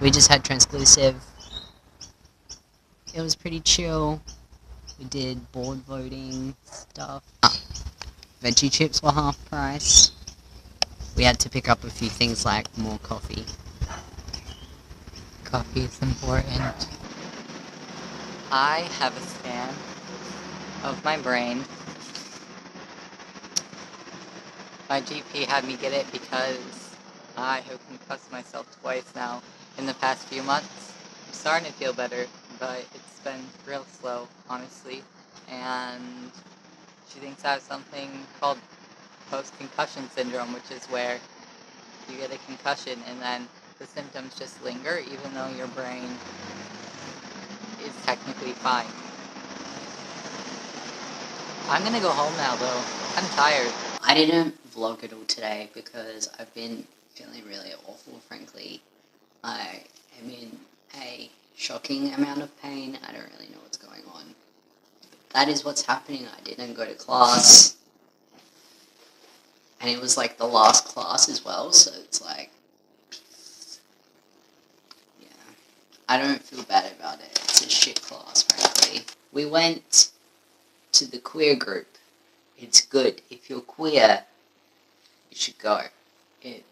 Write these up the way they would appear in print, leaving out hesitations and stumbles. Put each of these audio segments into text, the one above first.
We just had transclusive. It was pretty chill. We did board voting stuff. Veggie chips were half price. We had to pick up a few things like more coffee. Coffee is important. I have a scan of my brain. My GP had me get it because I have concussed myself twice now in the past few months. I'm starting to feel better, but it's been real slow, honestly. And she thinks I have something called post-concussion syndrome, which is where you get a concussion and then the symptoms just linger even though your brain is technically fine. I'm gonna go home now though. I'm tired. I didn't vlog at all today because I've been feeling really awful, frankly. I am in a shocking amount of pain. I don't really know what's going on. That is what's happening. I didn't go to class. And it was like the last class as well, so it's like, yeah. I don't feel bad about it. It's a shit class, frankly. We went to the queer group. It's good. If you're queer, you should go. It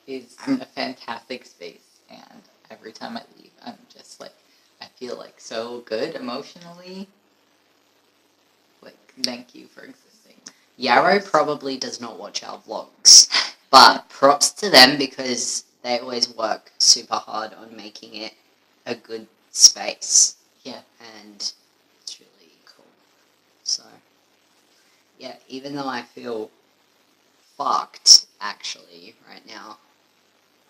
is a fantastic space, and every time I leave, I'm just like, I feel like so good emotionally. Like, thank you for existing. Yarrow probably does not watch our vlogs, but props to them because they always work super hard on making it a good space. Yeah. And it's really cool. So, yeah, even though I feel fucked, actually, right now,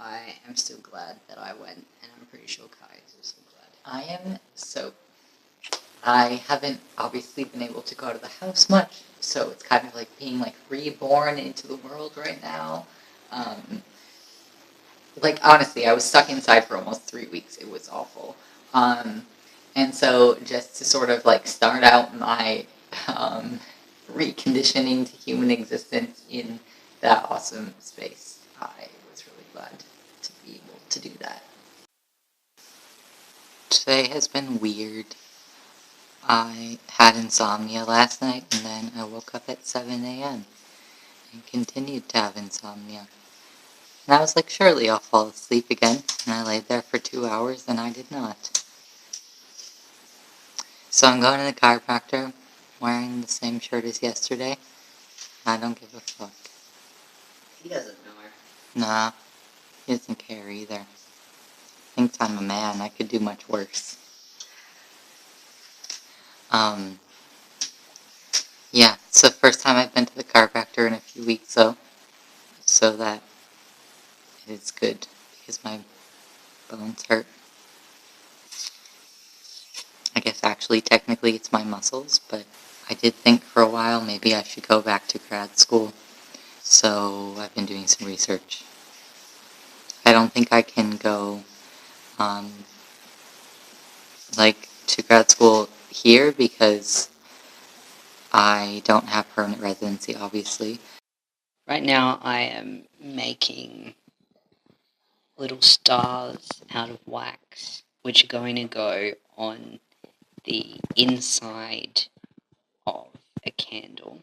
I am still glad that I went, and I'm pretty sure Kai is also glad. I am so... I haven't obviously been able to go out of the house much, so it's kind of like being like reborn into the world right now. Like honestly, I was stuck inside for almost 3 weeks. It was awful. And so just to sort of like start out my reconditioning to human existence in that awesome space, I was really glad to be able to do that. Today has been weird. I had insomnia last night, and then I woke up at 7 a.m. and continued to have insomnia. And I was like, surely I'll fall asleep again, and I laid there for 2 hours, and I did not. So I'm going to the chiropractor, wearing the same shirt as yesterday. I don't give a fuck. He doesn't know her. Nah, he doesn't care either. Thinks I'm a man, I could do much worse. Yeah, it's the first time I've been to the chiropractor in a few weeks, though. So that is good, because my bones hurt. I guess actually, technically, it's my muscles, but I did think for a while maybe I should go back to grad school. So I've been doing some research. I don't think I can go, to grad school here because I don't have permanent residency, obviously. Right now I am making little stars out of wax, which are going to go on the inside of a candle.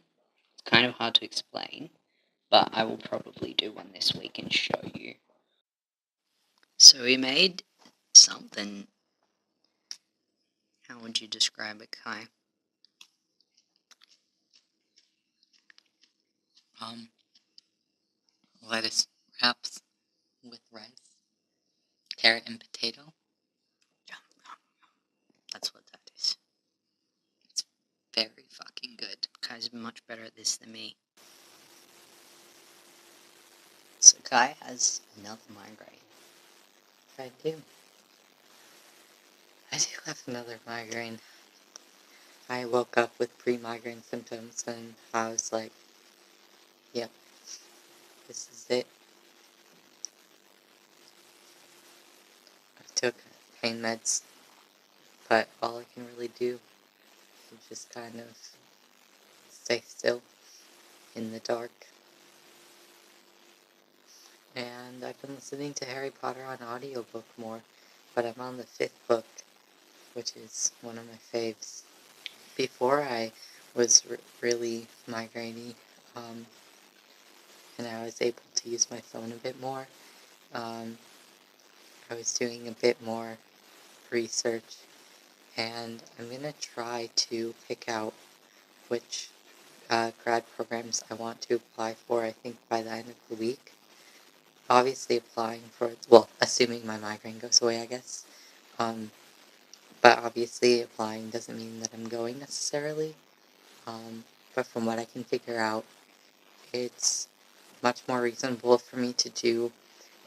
It's kind of hard to explain, but I will probably do one this week and show you. So we made something. How would you describe it, Kai? Lettuce wraps with rice, carrot and potato. That's what that is. It's very fucking good. Kai's much better at this than me. So Kai has another migraine. I do. I do have another migraine. I woke up with pre-migraine symptoms and I was like, yep, this is it. I took pain meds, but all I can really do is just kind of stay still in the dark. And I've been listening to Harry Potter on audiobook more, but I'm on the 5th book, which is one of my faves. Before I was really migrainy, and I was able to use my phone a bit more. I was doing a bit more research, and I'm going to try to pick out which grad programs I want to apply for, I think, by the end of the week. Obviously applying for, well, assuming my migraine goes away, I guess. But obviously applying doesn't mean that I'm going necessarily. But from what I can figure out, it's much more reasonable for me to do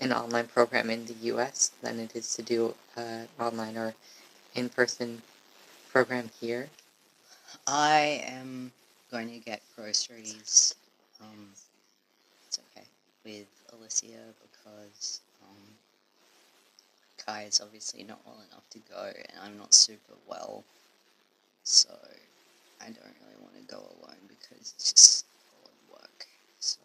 an online program in the US than it is to do an online or in-person program here. I am going to get groceries, it's okay, with Alicia because Kai is obviously not well enough to go and I'm not super well, so I don't really want to go alone because it's just a lot of work. So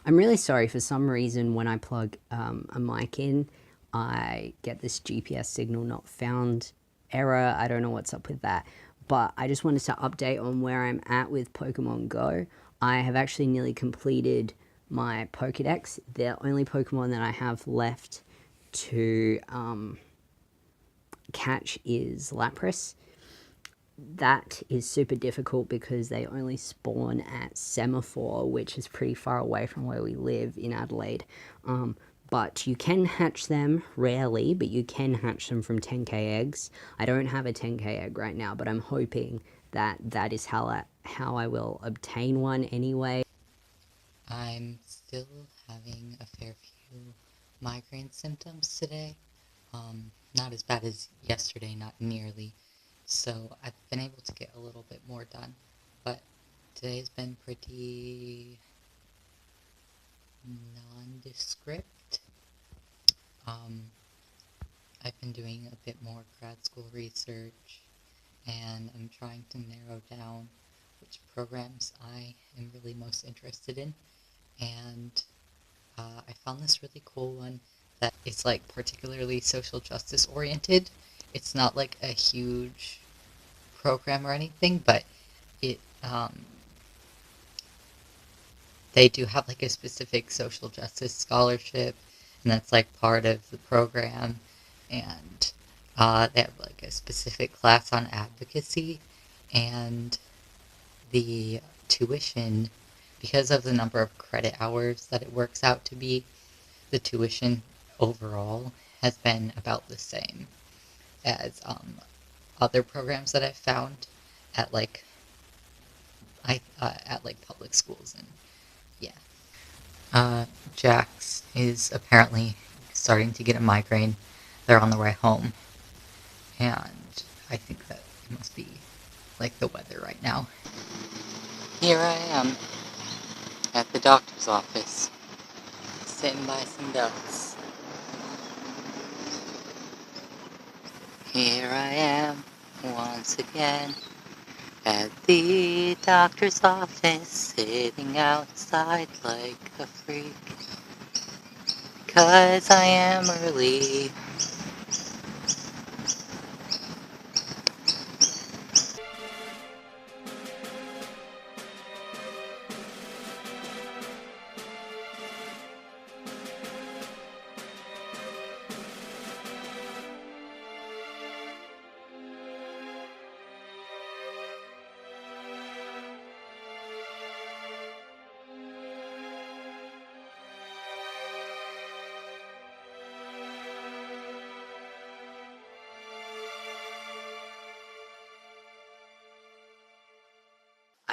I'm really sorry, for some reason when I plug a mic in, I get this GPS signal not found error. I don't know what's up with that. But I just wanted to update on where I'm at with Pokemon Go. I have actually nearly completed my Pokedex. The only Pokemon that I have left to catch is Lapras. That is super difficult because they only spawn at Semaphore, which is pretty far away from where we live in Adelaide. But you can hatch them, rarely, but you can hatch them from 10k eggs. I don't have a 10k egg right now, but I'm hoping that that is how I will obtain one anyway. I'm still having a fair few migraine symptoms today. Not as bad as yesterday, not nearly. So I've been able to get a little bit more done. But today's been pretty nondescript. I've been doing a bit more grad school research, and I'm trying to narrow down which programs I am really most interested in. And I found this really cool one that is like particularly social justice oriented. It's not like a huge program or anything, but it they do have like a specific social justice scholarship, and that's like part of the program. And they have like a specific class on advocacy, and the tuition, because of the number of credit hours that it works out to be, the tuition overall has been about the same as other programs that I've found at like at like public schools. And yeah, Jax is apparently starting to get a migraine. They're on the way home, and I think that it must be like the weather right now. Here I am at the doctor's office, sitting by some ducks. Here I am once again at the doctor's office, sitting outside like a freak, 'cause I am early.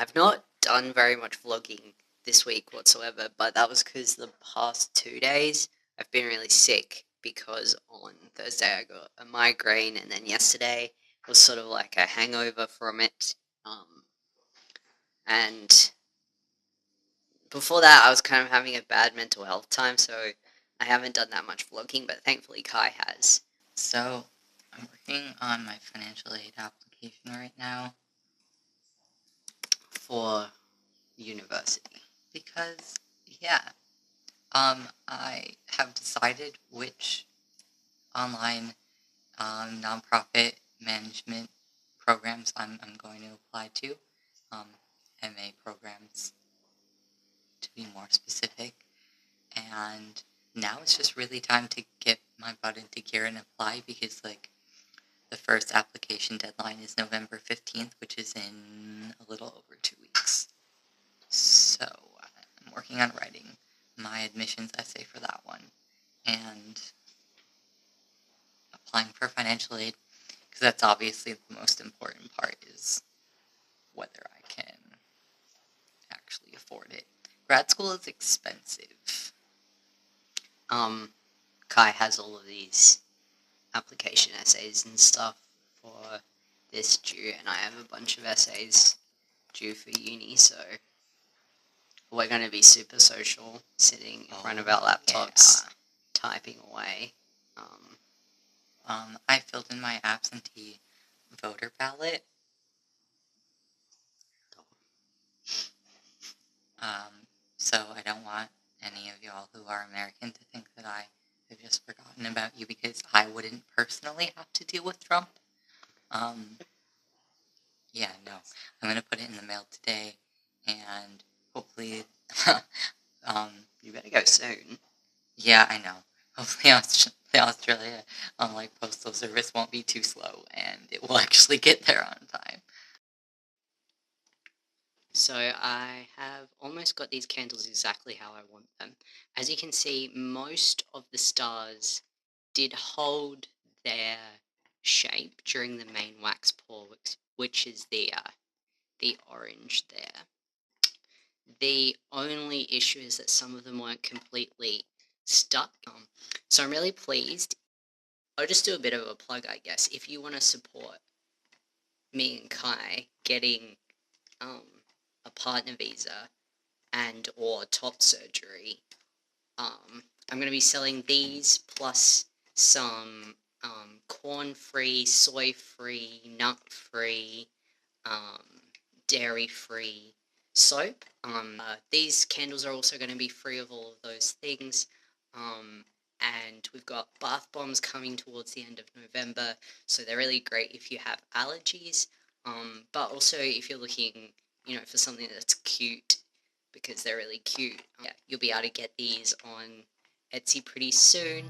I've not done very much vlogging this week whatsoever, but that was because the past 2 days I've been really sick because on Thursday I got a migraine, and then yesterday was sort of like a hangover from it. And before that, I was kind of having a bad mental health time, so I haven't done that much vlogging, but thankfully Kai has. So, I'm working on my financial aid application right now. for university? Because, yeah, I have decided which online nonprofit management programs I'm going to apply to, MA programs to be more specific, and now it's just really time to get my butt into gear and apply because, like, the first application deadline is November 15th, which is in a little over 2 weeks. So I'm working on writing my admissions essay for that one and applying for financial aid because that's obviously the most important part is whether I can actually afford it. Grad school is expensive. Kai has all of these application essays and stuff for this due, and I have a bunch of essays due for uni, so we're going to be super social, sitting in front of our laptops, typing away. I filled in my absentee voter ballot. So I don't want any of y'all who are American to think that I have just forgotten about you because I wouldn't personally have to deal with Trump. Yeah, no. I'm gonna put it in the mail today, and hopefully, You better go soon. yeah, I know. Hopefully, the Australia postal service won't be too slow, and it will actually get there on time. So I have almost got these candles exactly how I want them. As you can see, most of the stars did hold their shape during the main wax pour, which is the orange there. The only issue is that some of them weren't completely stuck. So I'm really pleased. I'll just do a bit of a plug, I guess. If you want to support me and Kai getting a partner visa and or top surgery, I'm going to be selling these plus some corn-free, soy-free, nut-free, dairy-free soap. These candles are also going to be free of all of those things. And we've got bath bombs coming towards the end of November, so they're really great if you have allergies. But also if you're looking, for something that's cute, because they're really cute. Yeah, you'll be able to get these on Etsy pretty soon.